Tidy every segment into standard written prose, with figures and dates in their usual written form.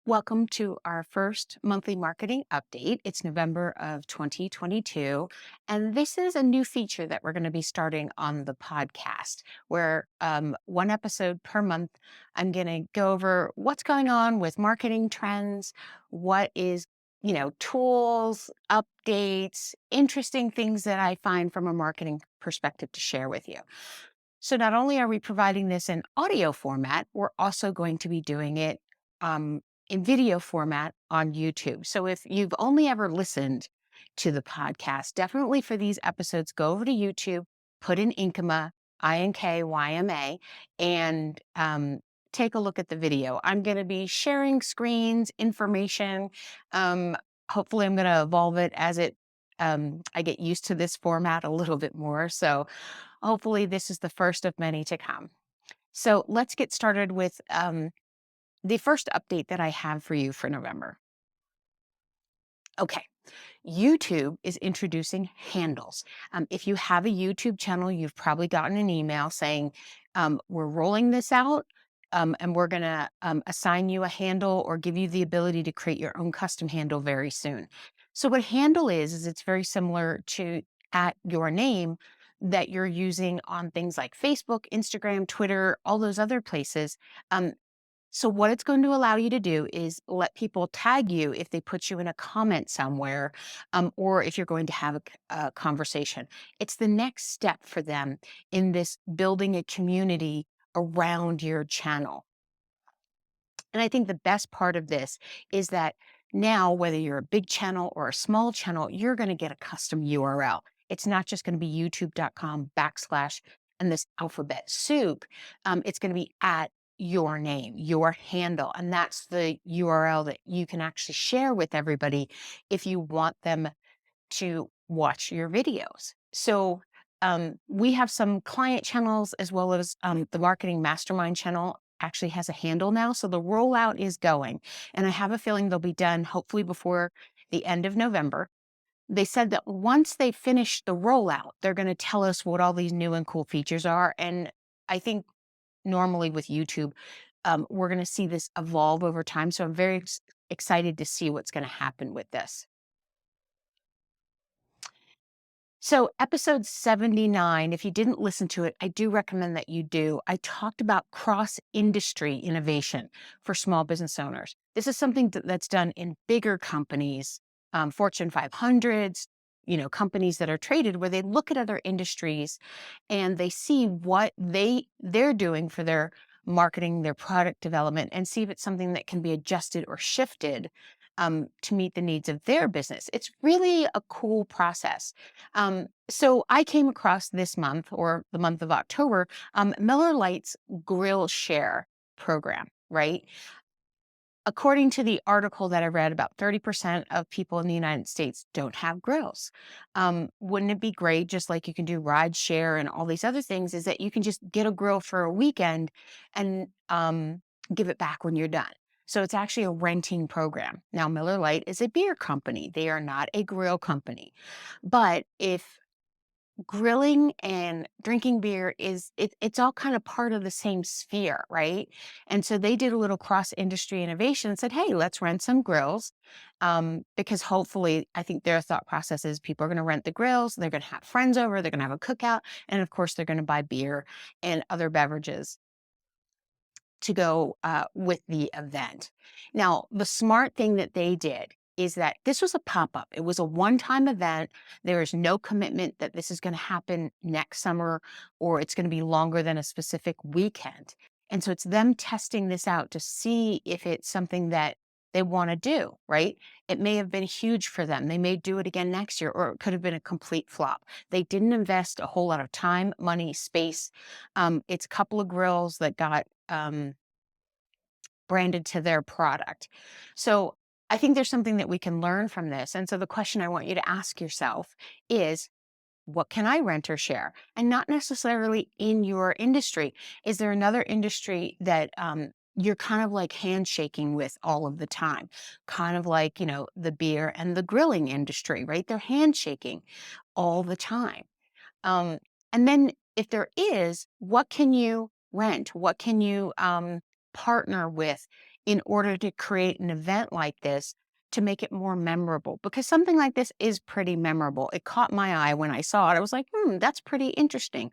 Welcome to our first monthly marketing update. It's November of 2022. And this is a new feature that we're going to be starting on the podcast, where one episode per month, I'm going to go over what's going on with marketing trends, what is, tools, updates, interesting things that I find from a marketing perspective to share with you. So not only are we providing this in audio format, we're also going to be doing it um, in video format on YouTube. So if you've only ever listened to the podcast, definitely for these episodes, go over to YouTube, put in Inkama, Inkyyma, and take a look at the video. I'm going to be sharing screens, information. Um, Hopefully, I'm going to evolve it as I get used to this format a little bit more. So hopefully, this is the first of many to come. So let's get started with the first update that I have for you for November. Okay, YouTube is introducing handles. If you have a YouTube channel, you've probably gotten an email saying, we're rolling this out. And we're going to assign you a handle or give you the ability to create your own custom handle very soon. So, what handle is it's very similar to at your name that you're using on things like Facebook, Instagram, Twitter, all those other places. So what it's going to allow you to do is let people tag you if they put you in a comment somewhere, or if you're going to have a conversation. It's the next step for them in this building a community around your channel. And I think the best part of this is that now, whether you're a big channel or a small channel, you're going to get a custom URL. It's not just going to be youtube.com/ and this alphabet soup. It's going to be at your name, your handle. And that's the URL that you can actually share with everybody if you want them to watch your videos. So we have some client channels as well as the marketing mastermind channel actually has a handle now. So the rollout is going, and I have a feeling they'll be done hopefully before the end of November. They said that once they finish the rollout, they're going to tell us what all these new and cool features are. And I think normally with YouTube, we're going to see this evolve over time. So I'm very excited to see what's going to happen with this. So, episode 79, if you didn't listen to it, I do recommend that you do. I talked about cross industry innovation for small business owners. This is something that's done in bigger companies, Fortune 500s, companies that are traded where they look at other industries and they see what they're doing for their marketing, their product development, and see if it's something that can be adjusted or shifted to meet the needs of their business. It's really a cool process. So I came across this month or the month of October, Miller Lite's Grill Share program, right? According to the article that I read, about 30% of people in the United States don't have grills. Wouldn't it be great, just like you can do ride share and all these other things, is that you can just get a grill for a weekend and give it back when you're done? So it's actually a renting program. Now, Miller Lite is a beer company. They are not a grill company. But if grilling and drinking beer it's all kind of part of the same sphere, right? And so they did a little cross industry innovation and said, hey, let's rent some grills, because hopefully, I think their thought process is people are going to rent the grills, they're going to have friends over, they're going to have a cookout, and of course they're going to buy beer and other beverages to go with the event. Now, the smart thing that they did is that this was a pop up. It was a one time event. There is no commitment that this is going to happen next summer or it's going to be longer than a specific weekend. And so it's them testing this out to see if it's something that they want to do, right? It may have been huge for them. They may do it again next year, or it could have been a complete flop. They didn't invest a whole lot of time, money, space. It's a couple of grills that got branded to their product. So I think there's something that we can learn from this. And so the question I want you to ask yourself is, what can I rent or share? And not necessarily in your industry. Is there another industry that you're kind of like handshaking with all of the time? Kind of like, the beer and the grilling industry, right? They're handshaking all the time. And then if there is, what can you rent? What can you partner with in order to create an event like this to make it more memorable? Because something like this is pretty memorable. It caught my eye when I saw it. I was like, that's pretty interesting.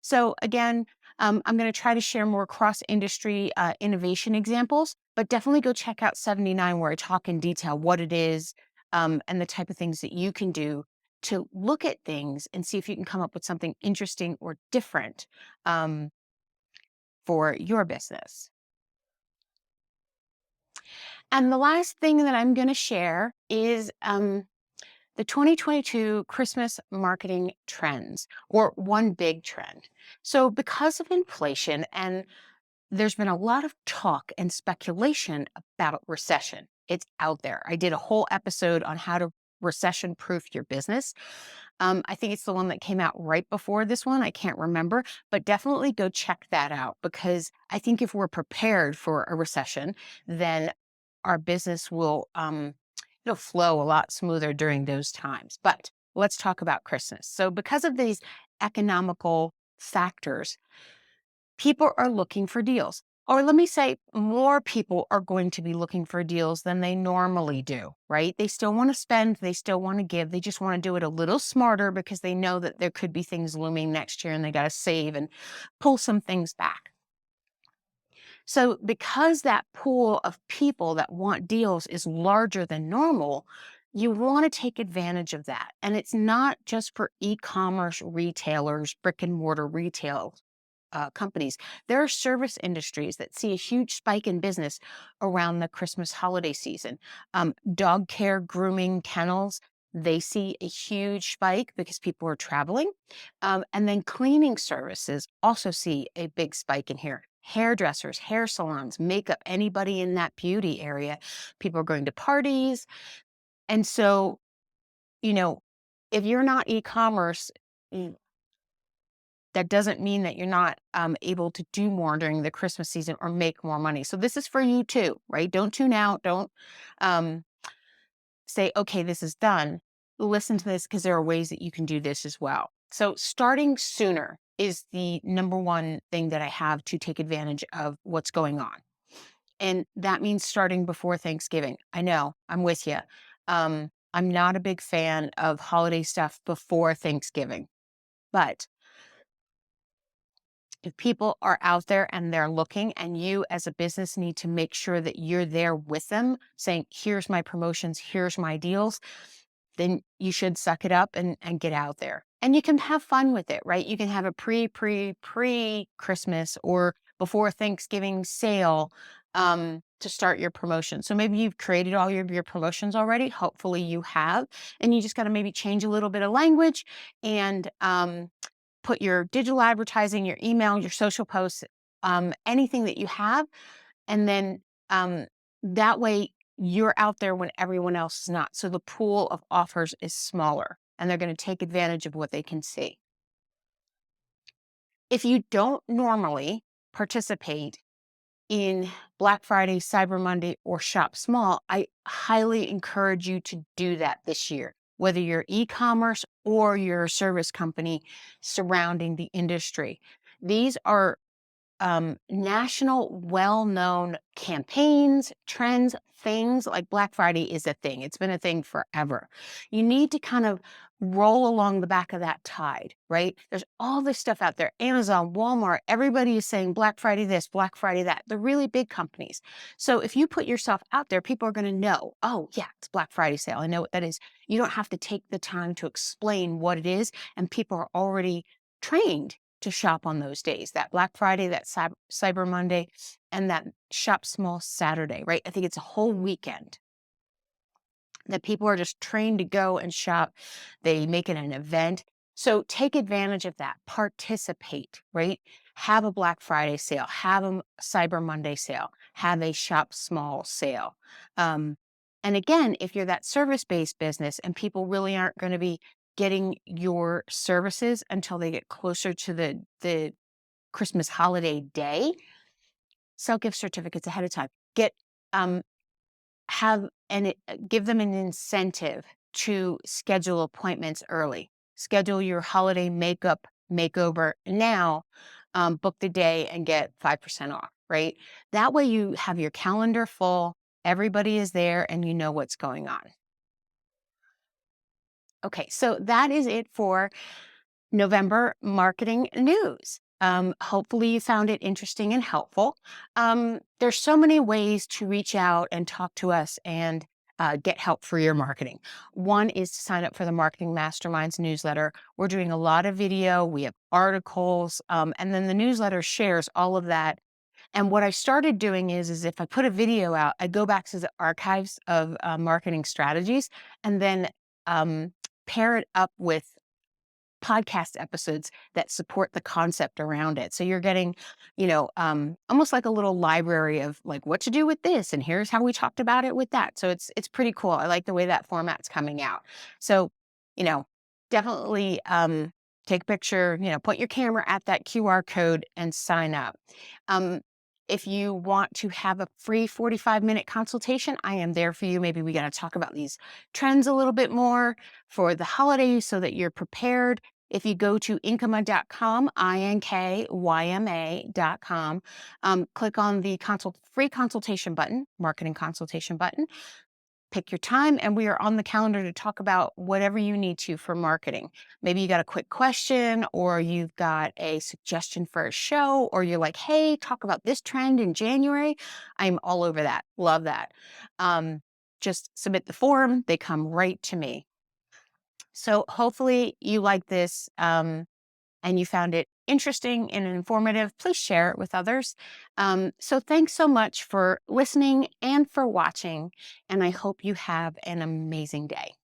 So again, I'm going to try to share more cross-industry innovation examples, but definitely go check out 79 where I talk in detail what it is, and the type of things that you can do to look at things and see if you can come up with something interesting or different, um, for your business. And the last thing that I'm going to share is the 2022 Christmas marketing trends, or one big trend. So, because of inflation, and there's been a lot of talk and speculation about recession, it's out there. I did a whole episode on how to recession proof your business. I think it's the one that came out right before this one. I can't remember, but definitely go check that out, because I think if we're prepared for a recession, then our business will it'll flow a lot smoother during those times. But let's talk about Christmas. So because of these economical factors, people are looking for deals. Or let me say, more people are going to be looking for deals than they normally do, right? They still want to spend, they still want to give, they just want to do it a little smarter because they know that there could be things looming next year and they got to save and pull some things back. So, because that pool of people that want deals is larger than normal, you want to take advantage of that. And it's not just for e commerce retailers, brick and mortar retail companies. There are service industries that see a huge spike in business around the Christmas holiday season. Dog care, grooming, kennels, they see a huge spike because people are traveling. And then cleaning services also see a big spike in here. Hairdressers, hair salons, makeup, anybody in that beauty area. People are going to parties. And so, you know, if you're not e commerce, that doesn't mean that you're not able to do more during the Christmas season or make more money. So this is for you too, right? Don't tune out. Don't um, say, okay, this is done. Listen to this, because there are ways that you can do this as well. So starting sooner is the number one thing that I have to take advantage of what's going on. And that means starting before Thanksgiving. I know, I'm with you. I'm not a big fan of holiday stuff before Thanksgiving, but if people are out there and they're looking, and you as a business need to make sure that you're there with them saying, here's my promotions, here's my deals, then you should suck it up and get out there. And you can have fun with it, right? You can have a pre Christmas or before Thanksgiving sale to start your promotion. So maybe you've created all your promotions already. Hopefully you have. And you just got to maybe change a little bit of language and put your digital advertising, your email, your social posts, anything that you have. And then that way you're out there when everyone else is not. So the pool of offers is smaller and they're going to take advantage of what they can see. If you don't normally participate in Black Friday, Cyber Monday, or Shop Small, I highly encourage you to do that this year, whether you're e-commerce or you're a service company surrounding the industry. These are national, well-known campaigns, trends, things like Black Friday is a thing. It's been a thing forever. You need to kind of roll along the back of that tide, right? There's all this stuff out there. Amazon, Walmart, everybody is saying Black Friday this, Black Friday that. The really big companies. So if you put yourself out there, people are going to know, oh yeah, it's Black Friday sale. I know what that is. You don't have to take the time to explain what it is, and people are already trained to shop on those days, that Black Friday, that Cyber Monday, and that Shop Small Saturday, right? I think it's a whole weekend that people are just trained to go and shop. They make it an event. So take advantage of that, participate, right? Have a Black Friday sale, have a Cyber Monday sale, have a Shop Small sale. Um, and again, if you're that service-based business and people really aren't going to be getting your services until they get closer to the Christmas holiday day, sell gift certificates ahead of time. Get have and give them an incentive to schedule appointments early. Schedule your holiday makeup makeover now. Book the day and get 5% off. right? That way you have your calendar full, everybody is there, and you know what's going on. Okay, so that is it for November marketing news. Hopefully, you found it interesting and helpful. There's so many ways to reach out and talk to us and get help for your marketing. One is to sign up for the Marketing Masterminds newsletter. We're doing a lot of video, we have articles, and then the newsletter shares all of that. And what I started doing is if I put a video out, I go back to the archives of marketing strategies and then um, pair it up with podcast episodes that support the concept around it. So you're getting, almost like a little library of like what to do with this, and here's how we talked about it with that. So it's pretty cool. I like the way that format's coming out. So, you know, definitely take a picture, point your camera at that QR code and sign up. Um, if you want to have a free 45-minute consultation, I am there for you. Maybe we got to talk about these trends a little bit more for the holidays so that you're prepared. If you go to Inkyma.com, Inkyma.com, click on the free consultation button, marketing consultation button, pick your time, and we are on the calendar to talk about whatever you need to for marketing. Maybe you got a quick question, or you've got a suggestion for a show, or you're like, hey, talk about this trend in January. I'm all over that. Love that. Just submit the form, they come right to me. So hopefully you like this and you found it interesting and informative. Please share it with others. So thanks so much for listening and for watching. And I hope you have an amazing day.